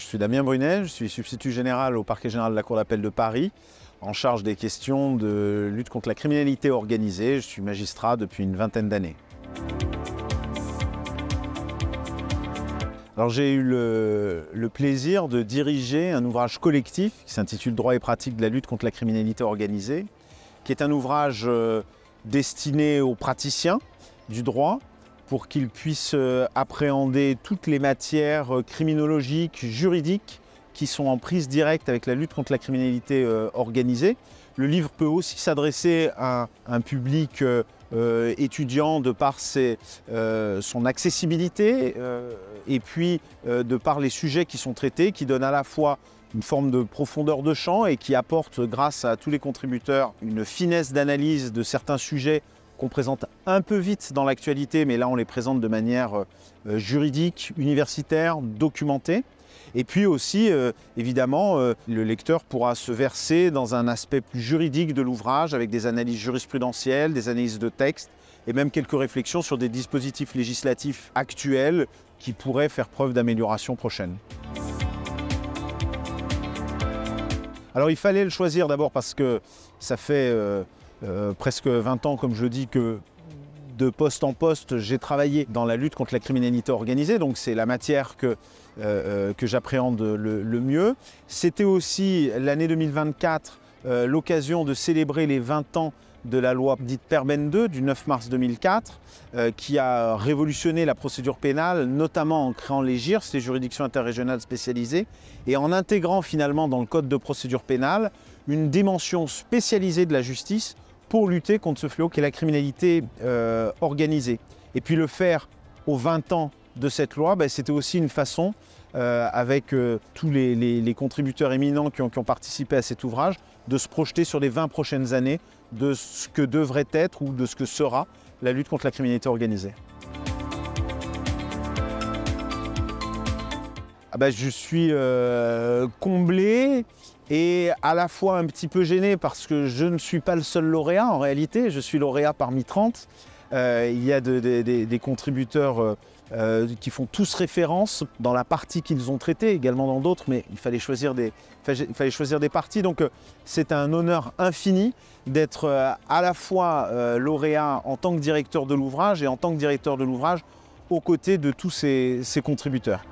suis Damien Brunet, je suis substitut général au parquet général de la Cour d'appel de Paris, en charge des questions de lutte contre la criminalité organisée. Je suis magistrat depuis une vingtaine d'années. Alors j'ai eu le plaisir de diriger un ouvrage collectif qui s'intitule « Droit et pratique de la lutte contre la criminalité organisée », qui est un ouvrage destiné aux praticiens du droit pour qu'ils puissent appréhender toutes les matières criminologiques, juridiques qui sont en prise directe avec la lutte contre la criminalité organisée. Le livre peut aussi s'adresser à un public étudiant de par son accessibilité et puis de par les sujets qui sont traités, qui donnent à la fois une forme de profondeur de champ et qui apportent, grâce à tous les contributeurs, une finesse d'analyse de certains sujets qu'on présente un peu vite dans l'actualité, mais là on les présente de manière juridique, universitaire, documentée. Et puis aussi, évidemment, le lecteur pourra se verser dans un aspect plus juridique de l'ouvrage avec des analyses jurisprudentielles, des analyses de texte et même quelques réflexions sur des dispositifs législatifs actuels qui pourraient faire preuve d'amélioration prochaine. Alors il fallait le choisir d'abord parce que ça fait presque 20 ans, comme je le dis, que de poste en poste, j'ai travaillé dans la lutte contre la criminalité organisée, donc c'est la matière que j'appréhende le mieux. C'était aussi l'année 2024, l'occasion de célébrer les 20 ans de la loi dite Perben II du 9 mars 2004, qui a révolutionné la procédure pénale, notamment en créant les JIRS, les juridictions interrégionales spécialisées, et en intégrant finalement dans le code de procédure pénale une dimension spécialisée de la justice pour lutter contre ce fléau qu'est la criminalité organisée. Et puis le faire aux 20 ans de cette loi, c'était aussi une façon, avec tous les contributeurs éminents qui ont participé à cet ouvrage, de se projeter sur les 20 prochaines années de ce que devrait être ou de ce que sera la lutte contre la criminalité organisée. Je suis comblé et à la fois un petit peu gêné parce que je ne suis pas le seul lauréat en réalité, je suis lauréat parmi 30. Il y a des contributeurs qui font tous référence dans la partie qu'ils ont traitée, également dans d'autres, mais il fallait choisir des parties. Donc c'est un honneur infini d'être à la fois lauréat en tant que directeur de l'ouvrage et en tant que directeur de l'ouvrage aux côtés de tous ces contributeurs.